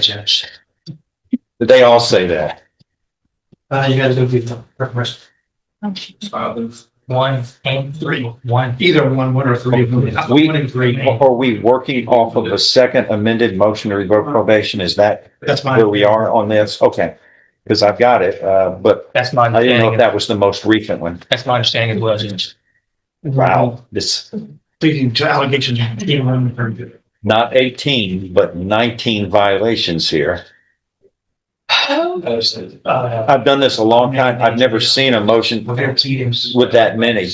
Judge. They all say that. You gotta go get the reference. One and three. One. Either one or three. One and three. Are we working off of a second amended motion to revoke probation? Is that That's where we are on this? Okay. Because I've got it, but That's my I didn't know if understanding. that was the most recent one. That's my understanding as well, Judge. Wow, this, Leading to allegations. not 18, but 19 violations here. I've done this a long time. I've never seen a motion with that many.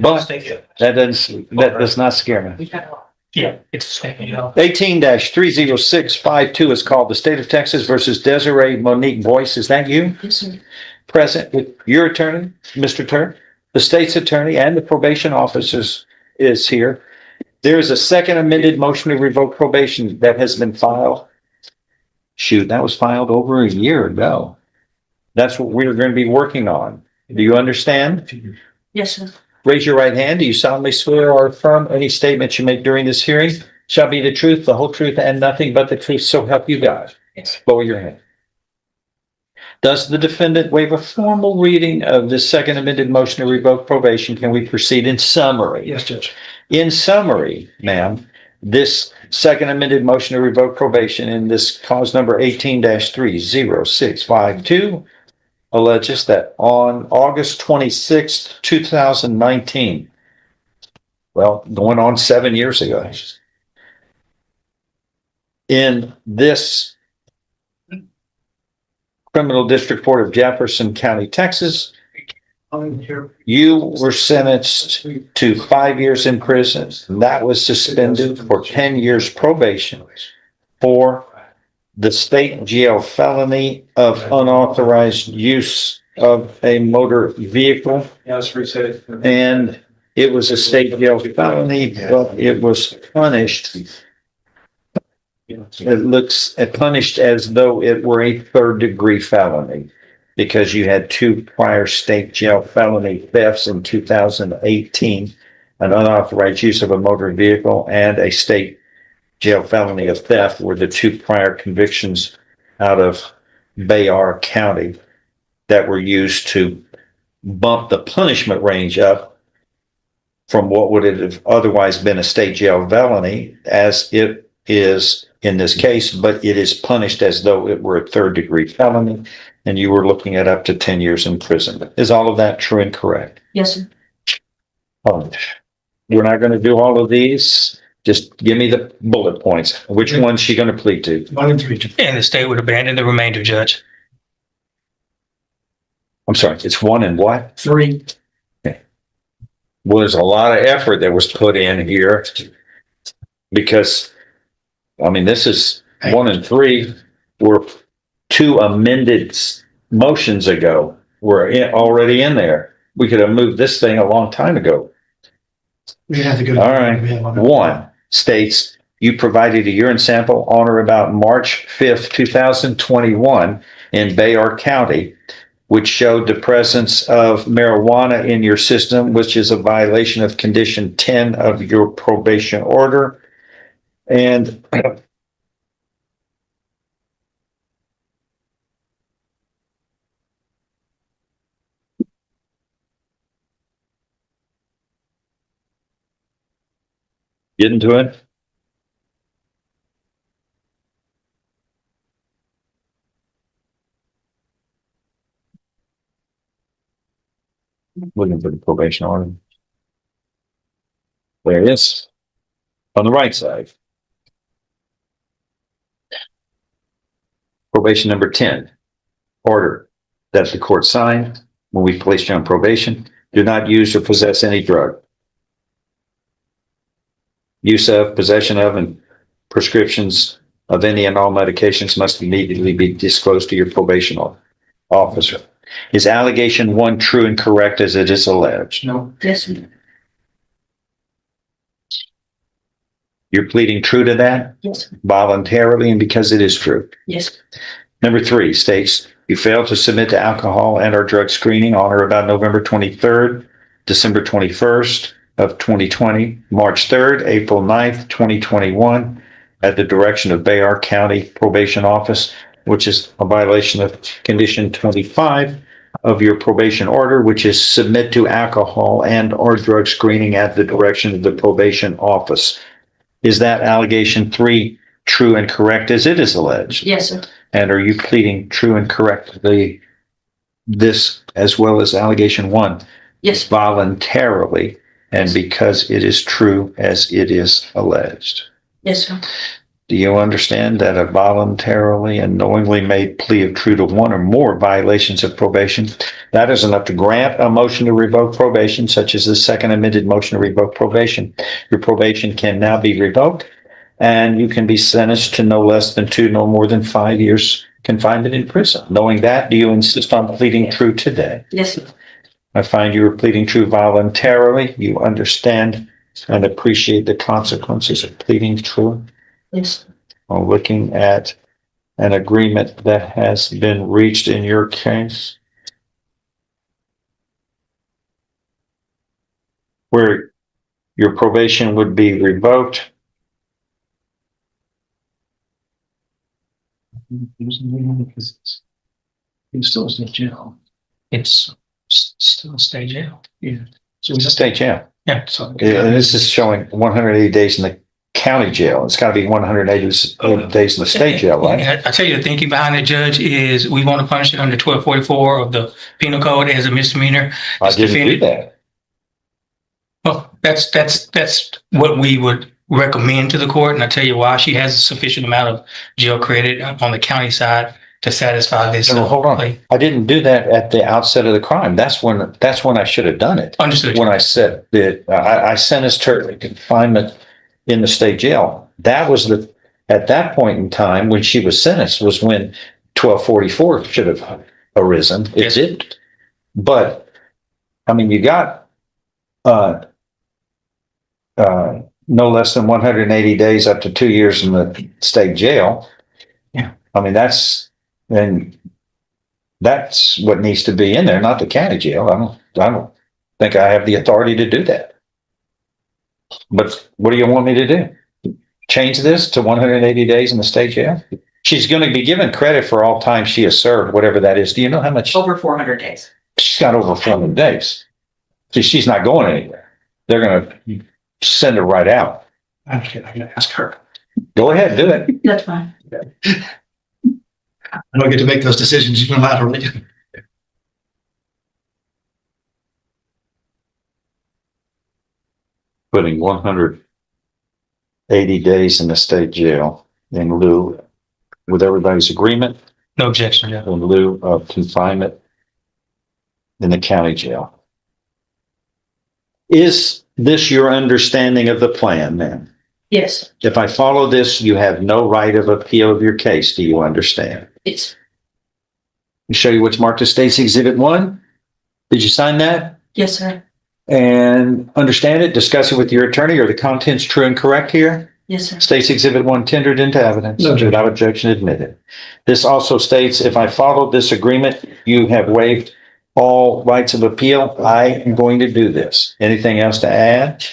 But that does not scare me. Yeah, it's a you know. 18-30652 is called the State of Texas versus Desiree Monique Boyce. Is that you? Yes, sir. Present with your attorney, Mr. Turk, the state's attorney, and the probation officers is here. There is a second amended motion to revoke probation that has been filed. Shoot, that was filed over a year ago. That's what we're going to be working on. Do you understand? Yes, sir. Raise your right hand. Do you solemnly swear or affirm any statement you make during this hearing shall be the truth, the whole truth, and nothing but the truth, so help you God? Yes. Lower your hand. Does the defendant waive a formal reading of this second amended motion to revoke probation? Can we proceed in summary? Yes, Judge. In summary, ma'am, this second amended motion to revoke probation in this cause number 18-30652 alleges that on August 26th, 2019, well, going on 7 years ago, in this Criminal District Court of Jefferson County, Texas, you were sentenced to 5 years in prison. That was suspended for 10 years probation for the state jail felony of unauthorized use of a motor vehicle. And it was a state jail felony, but it was punished. It looks punished as though it were a third-degree felony because you had two prior state jail felony thefts in 2018, an unauthorized use of a motor vehicle, and a state jail felony of theft were the two prior convictions out of Bayard County that were used to bump the punishment range up from what would have otherwise been a state jail felony as it is in this case, but it is punished as though it were a third-degree felony, and you were looking at up to 10 years in prison. Is all of that true and correct? Yes, sir. We're not going to do all of these. Just give me the bullet points. Which one's she going to plead to? One and three. And the state would abandon the remainder, Judge. I'm sorry, it's one and what? Three. Well, there's a lot of effort that was put in here because, I mean, this is 1 and 3 were two amended motions ago. Were already in there. We could have moved this thing a long time ago. We have to go. All right. 1 states you provided a urine sample on or about March 5th, 2021 in Bayard County, which showed the presence of marijuana in your system, which is a violation of condition 10 of your probation order. And get into it. Looking for the probation order. There it is. On the right side. Probation number 10. Order that the court signed when we placed you on probation. Do not use or possess any drug. Use of, possession of, and prescriptions of any and all medications must immediately be disclosed to your probation officer. Is allegation 1 true and correct as it is alleged? No. Yes, sir. You're pleading true to that Yes. voluntarily and because it is true. Yes. Number 3 states you failed to submit to alcohol and or drug screening on or about November 23rd, December 21st of 2020, March 3rd, April 9th, 2021, at the direction of Bayard County Probation Office, which is a violation of condition 25 of your probation order, which is submit to alcohol and or drug screening at the direction of the probation office. Is that allegation 3 true and correct as it is alleged? Yes, sir. And are you pleading true and correctly this as well as allegation 1? Yes. Voluntarily and because it is true as it is alleged. Yes, sir. Do you understand that a voluntarily and knowingly made plea of true to one or more violations of probation, that is enough to grant a motion to revoke probation, such as the second amended motion to revoke probation? Your probation can now be revoked and you can be sentenced to no less than 2, no more than 5 years confinement in prison. Knowing that, do you insist on pleading true today? Yes, sir. I find you are pleading true voluntarily. You understand and appreciate the consequences of pleading true. Yes. Or looking at an agreement that has been reached in your case, where your probation would be revoked. Because it's still in jail. It's still a state jail. Yeah. So It's a state jail. Yeah. So And this is showing 180 days in the county jail. It's got to be 180 days in the state jail, right? And I tell you, the thinking behind it, Judge, is we want to punish it under 1244 of the penal code as a misdemeanor. I didn't do that. Well, that's what we would recommend to the court. And I tell you why. She has a sufficient amount of jail credit on the county side to satisfy this. No, hold on. plea. I didn't do that at the outset of the crime. That's when I should have done it. Understood. When I said that I sentenced her to confinement in the state jail. That was at that point in time when she was sentenced was when 1244 should have arisen. It Yes. didn't. But I mean, you got no less than 180 days up to 2 years in the state jail. Yeah. I mean, that's what needs to be in there, not the county jail. I don't think I have the authority to do that. But what do you want me to do? Change this to 180 days in the state jail? She's going to be given credit for all time she has served, whatever that is. Do you know how much? Over 400 days. She's got over 400 days. See, she's not going anywhere. They're going to send her right out. I'm gonna ask her. Go ahead, do it. That's fine. I don't get to make those decisions unilaterally. Putting 180 days in the state jail in lieu, with everybody's agreement, No objection, Judge. in lieu of confinement in the county jail. Is this your understanding of the plan, then? Yes. If I follow this, you have no right of appeal of your case. Do you understand? It's Let me show you what's marked as State's Exhibit 1. Did you sign that? yes, sir. And understand it, discuss it with your attorney. Are the contents true and correct here? Yes, sir. States Exhibit 1 tendered into evidence. No objection. Without objection admitted. This also states, if I follow this agreement, you have waived all rights of appeal. I am going to do this. Anything else to add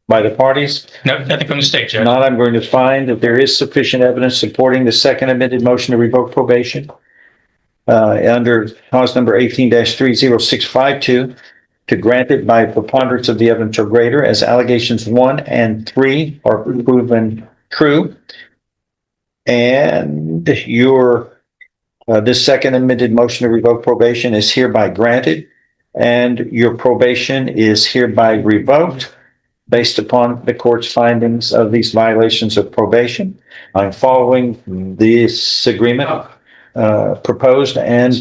by the parties? No, nothing from the state, If Judge. not, I'm going to find that there is sufficient evidence supporting the second amended motion to revoke probation under cause number 18-30652 to grant it by preponderance of the evidence or greater as allegations 1 and 3 are proven true. And this second amended motion to revoke probation is hereby granted, and your probation is hereby revoked based upon the court's findings of these violations of probation. I'm following this agreement proposed and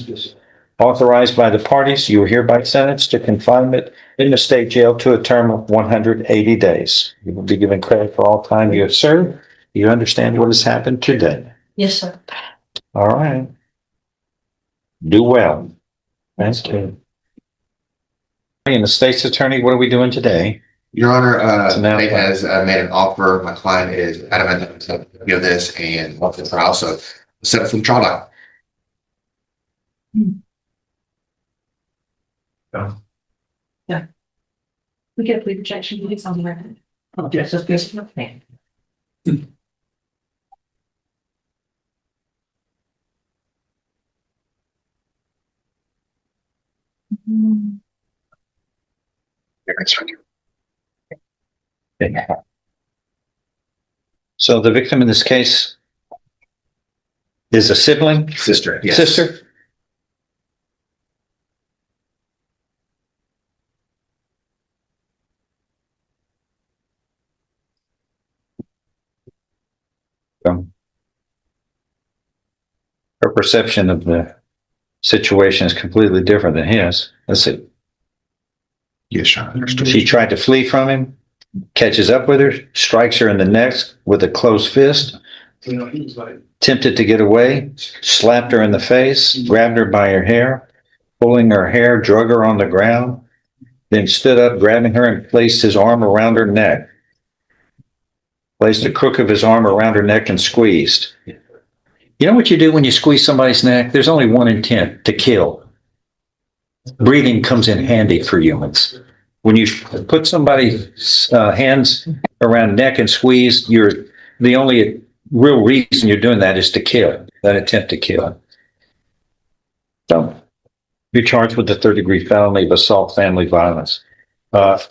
authorized by the parties. You are hereby sentenced to confinement in the state jail to a term of 180 days. You will be given credit for all time you have served. You understand what has happened today. Yes, sir. All right. Do well. Thank you. And the state's attorney, what are we doing today? Your Honor, So now- Nate has made an offer. My client is adamant to give this and want the trial, so set up for the trial. We get a plea rejection, it's on the record. Okay. That's just good. Okay. So the victim in this case is a sibling? Sister, yes. Sister? Her perception of the situation is completely different than his. Let's see. Yes, Your Honor. She tried to flee from him, catches up with her, strikes her in the neck with a closed fist, attempted to get away, slapped her in the face, grabbed her by her hair, pulling her hair, drug her on the ground, then stood up, grabbing her and placed his arm around her neck. Placed the crook of his arm around her neck and squeezed. You know what you do when you squeeze somebody's neck? There's only one intent: to kill. Breathing comes in handy for humans. When you put somebody's hands around neck and squeeze, the only real reason you're doing that is to kill, that attempt to kill. So you're charged with the third-degree felony of assault, family violence. But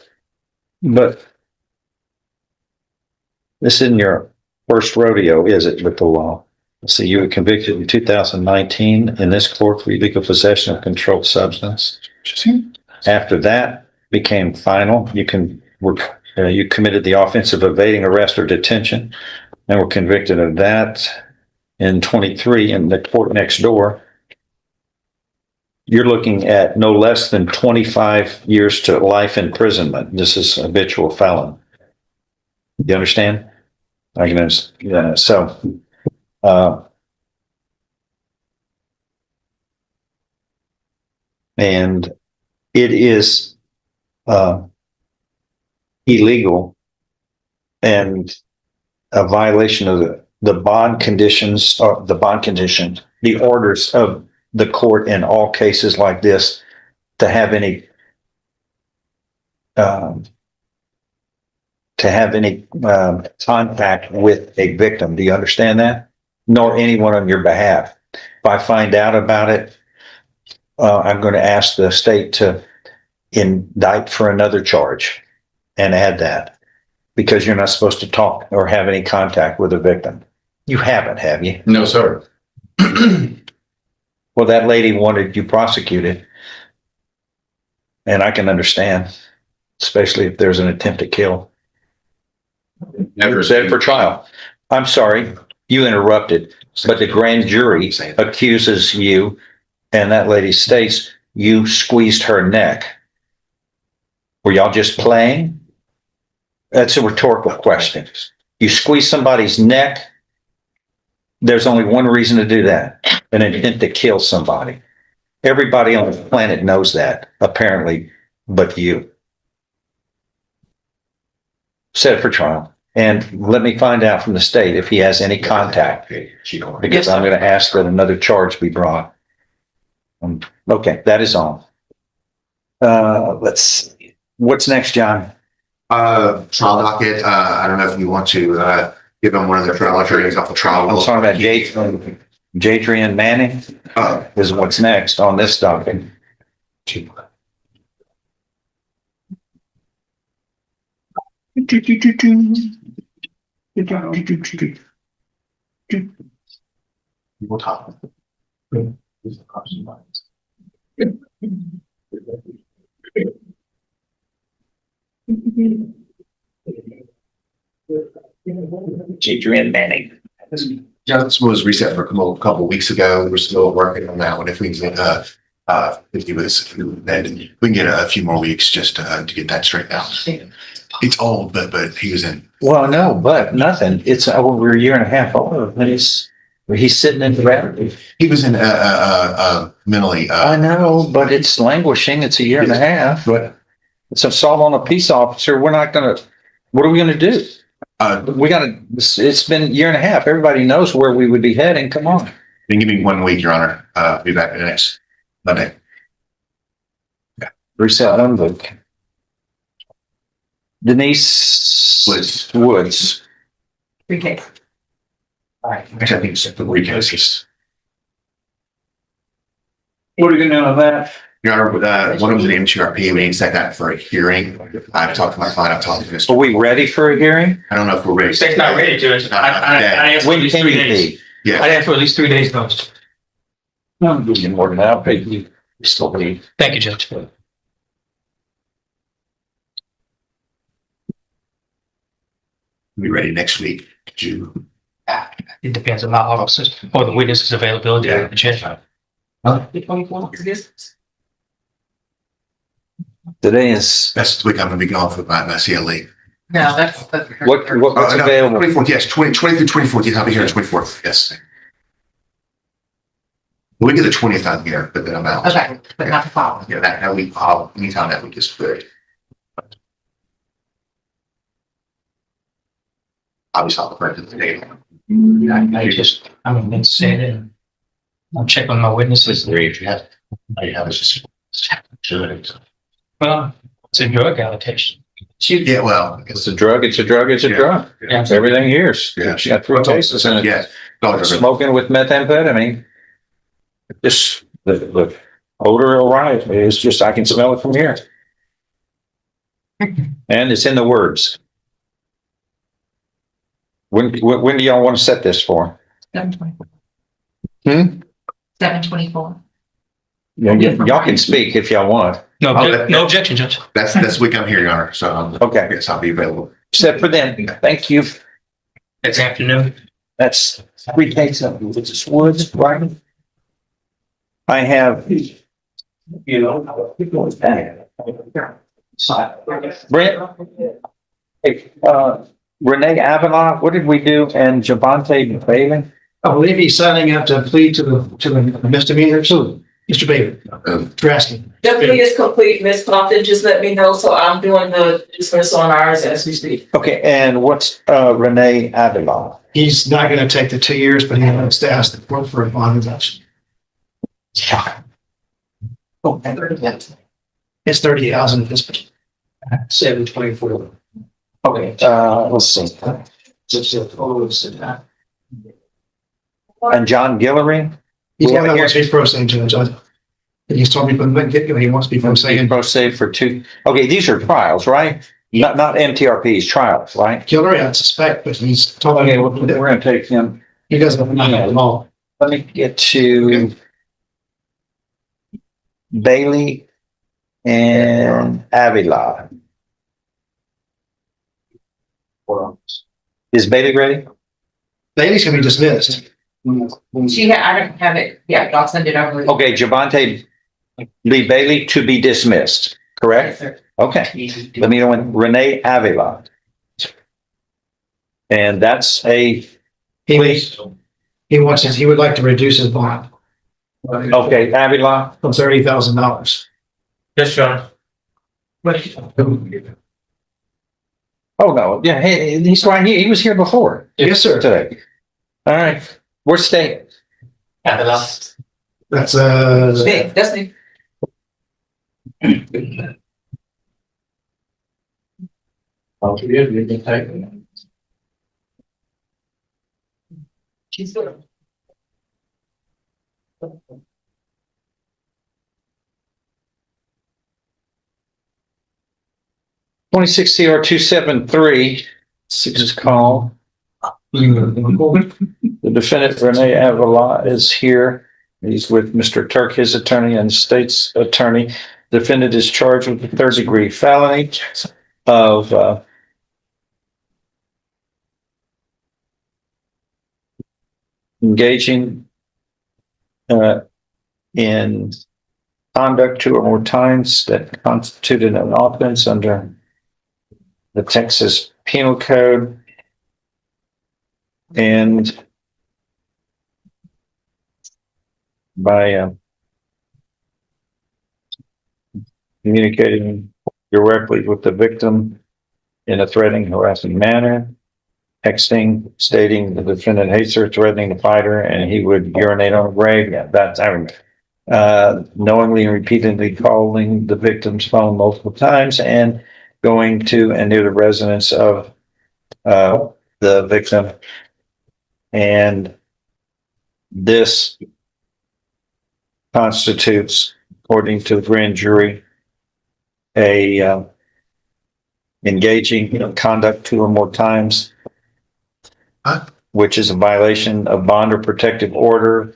this isn't your first rodeo, is it, with the law? See, you were convicted in 2019 in this court for illegal possession of controlled substance. After that became final, you committed the offense of evading arrest or detention and were convicted of that in 23 in the court next door. You're looking at no less than 25 years to life imprisonment. This is a habitual felon. You understand? I can understand. Yeah, so, and it is illegal and a violation of the bond conditions, or the bond condition, the orders of the court in all cases like this, to have any contact with a victim. Do you understand that? Nor anyone on your behalf. If I find out about it, I'm going to ask the state to indict for another charge and add that, because you're not supposed to talk or have any contact with a victim. You haven't, have you? No, sir. Well, that lady wanted you prosecuted, and I can understand, especially if there's an attempt to kill. Never Set for trial. I'm sorry, you interrupted, but the grand jury accuses you, and that lady states you squeezed her neck. Were y'all just playing? That's a rhetorical question. You squeeze somebody's neck, there's only one reason to do that: an intent to kill somebody. Everybody on the planet knows that, apparently, but you. Set for trial. And let me find out from the state if he has any contact, because I'm going to ask that another charge be brought. Okay, that is all. Let's see. What's next, John? Trial docket. I don't know if you want to give them one of the trial attorneys off the trial. I'm talking about Jadrian Manning is what's next on this docket. We'll talk. Jadrian Manning. Yeah, this was reset for a couple of weeks ago. We're still working on that one. If we can get, if he was, then we can get a few more weeks just to get that straightened out. It's old, but he was in. Well, no, but nothing. It's over a year and a half old. And he's sitting in the He was in mentally. I know, but it's languishing. It's a year and a half. But It's assault on a peace officer. We're not going to. What are we going to do? We got to. It's been a year and a half. Everybody knows where we would be heading. Come on. then give me 1 week, Your Honor. Be back next Monday. Reset unbook. Denise Woods. Okay. I think it's the three cases. What are you going to do on that? Your Honor, one of them is an MTRP, we need to set that for a hearing. I've talked to my client, I've talked to Are Mr. we ready for a hearing? I don't know if we're ready. State's not ready, Judge. Not I asked for at When least can 3 you days. be? Yeah, I asked for at least 3 days notice. No, I'm getting more than that. I'll pay you. Still leave. Thank you, Judge. be ready next week, June. It depends on my officers or the witnesses' availability. Yeah. Judge. Today is, That's the week I'm gonna be gone for my CLE. No, that's. what's available? 24th, yes, 20 through 24th, yes, I'll be here on 24th, yes. The week of the 20th, I'm here, but then I'm out. Okay, but not the following. Yeah, that week, anytime that week is good. Obviously, I'll be present the day. I said it. I'll check on my witnesses. I have it's just. Well, it's a drug allocation. Yeah, well, I It's guess, a drug, it's a drug, it's a Yeah. drug. Yeah. It's everything here. Yeah. She got 3 cases in it. yeah. Dollars are- Smoking with methamphetamine. Just the odor will rise. It's just, I can smell it from here. And it's in the words. When do y'all want to set this for? 7/24. Hmm? 7/24. Y'all can speak if y'all want. No, Oh, no objection, Judge. That's the week I'm here, Your Honor, so Okay, yes, I'll be available. set for then. Thank you. It's afternoon. That's 3 cases of Woods Woods, right? I have. Brent. Hey, Renee Avila, what did we do? And Javante Bailey? I believe he's signing up to plead to the misdemeanors. Mr. Bailey, you're asking. The plea is complete, Ms. Compton, just let me know, so I'm doing the dismissal on ours as we speak. Okay, and what's Renee Avila? He's not gonna take the 2 years, but he wants to ask the court for a bond reduction. It's 30,000 at this point. 7/24. Okay, let's see. And John Guillory? He's one that wants to be pro se, Judge. He's told me from the get-go, he wants to be pro se. Pro se for 2. Okay, these are trials, right? Not MTRPs, trials, right? Killer, I suspect, but he's told Okay, me we're gonna take him. he doesn't know at all. Let me get to Bailey and Avila. Is Bailey ready? Bailey's gonna be dismissed. I don't have it. Yeah, I'll send it over. Okay, Javante Lee Bailey to be dismissed, correct? Yes, sir. Okay, let me know when Renee Avila. And that's a, He would like to reduce his bond okay, Avila, from $30,000. Yes, Your Honor. oh no, yeah, he's right, he was here before Yes, sir. today. All right, what state? Avila. That's, Big, that's me. She's good. 26 CR 273, 6 is called. The defendant Renee Avila is here. He's with Mr. Turk, his attorney, and state's attorney. Defendant is charged with a 3rd-degree felony of engaging in conduct 2 or more times that constituted an offense under the Texas Penal Code. And by communicating directly with the victim in a threatening, harassing manner, texting, stating the defendant hates her, threatening to fight her, and he would urinate on her grave. Yeah, that's, I remember. Knowingly and repeatedly calling the victim's phone multiple times and going to and near the residence of the victim. And this constitutes according to the grand jury, engaging in conduct 2 or more times, Huh? which is a violation of bond or protective order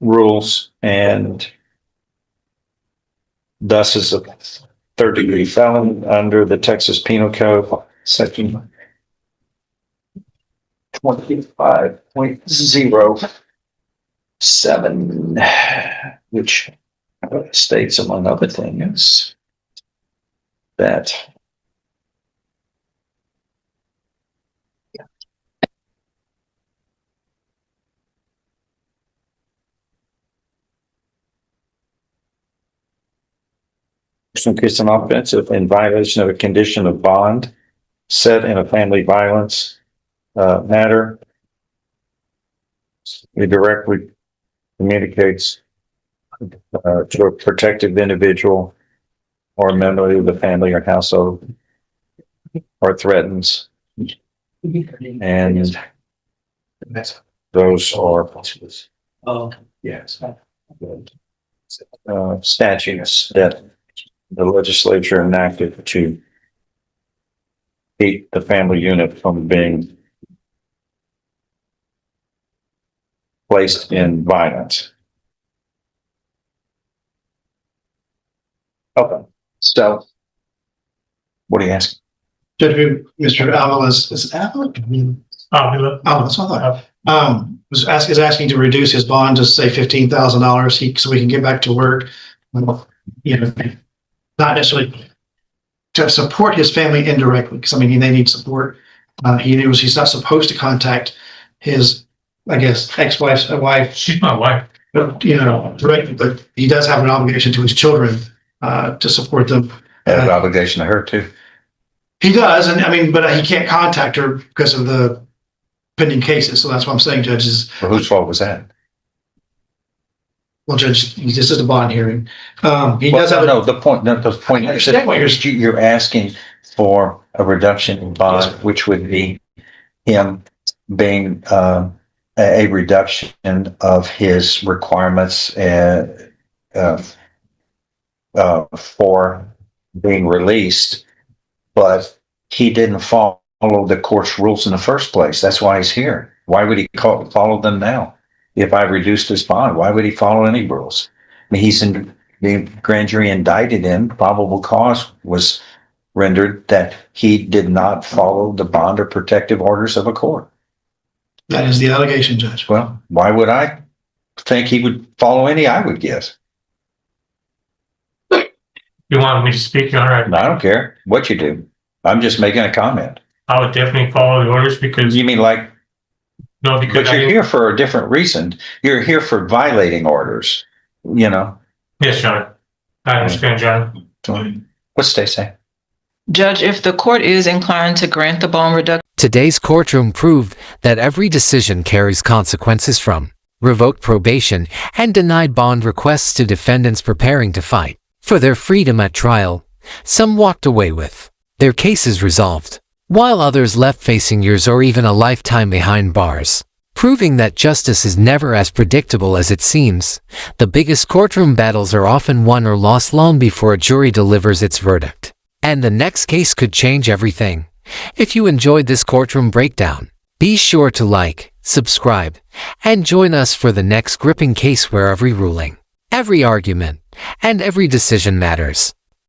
rules, and thus is a third-degree felon under the Texas Penal Code, section 25.07, which states, among other things, that person commits an offense in violation of a condition of bond set in a family violence matter. It directly communicates to a protected individual or a member of the family or household, or threatens, and those are Yes. statutes that the legislature enacted to keep the family unit from being placed in violence. Okay, so what are you asking? Judge, Mr. Avila is Avila? Oh, that's what I thought. Is asking to reduce his bond to say $15,000 so we can get back to work. You know, not necessarily to support his family indirectly, because I mean, they need support. He's not supposed to contact his, I guess, ex-wife's wife. She's my wife. But, directly, but he does have an obligation to his children to support them. I have an obligation to her too. He does, and I mean, but he can't contact her because of the pending cases. So that's what I'm saying, Judge, is, Well, whose fault was that? well, Judge, this is a bond hearing. He does have, No, the point I understand what you're asking for a reduction in bond, which would be him being a reduction of his requirements for being released, but he didn't follow the court's rules in the first place. That's why he's here. Why would he follow them now? If I reduced his bond, why would he follow any rules? I mean, he's in the grand jury indicted in, probable cause was rendered that he did not follow the bond or protective orders of a court. that is the allegation, Judge. Well, why would I think he would follow any I would guess? You want me to speak, Your Honor? I don't care what you do. I'm just making a comment. I would definitely follow the orders because, You mean like, no, because but you're here for a different reason. You're here for violating orders, Yes, Your Honor. I understand, John. What's Stay say? Judge, if the court is inclined to grant the bond reduction. Today's courtroom proved that every decision carries consequences, from revoked probation and denied bond requests to defendants preparing to fight for their freedom at trial. Some walked away with their cases resolved, while others left facing years or even a lifetime behind bars, proving that justice is never as predictable as it seems. The biggest courtroom battles are often won or lost long before a jury delivers its verdict, and the next case could change everything. If you enjoyed this courtroom breakdown, be sure to like, subscribe, and join us for the next gripping case where every ruling, every argument, and every decision matters.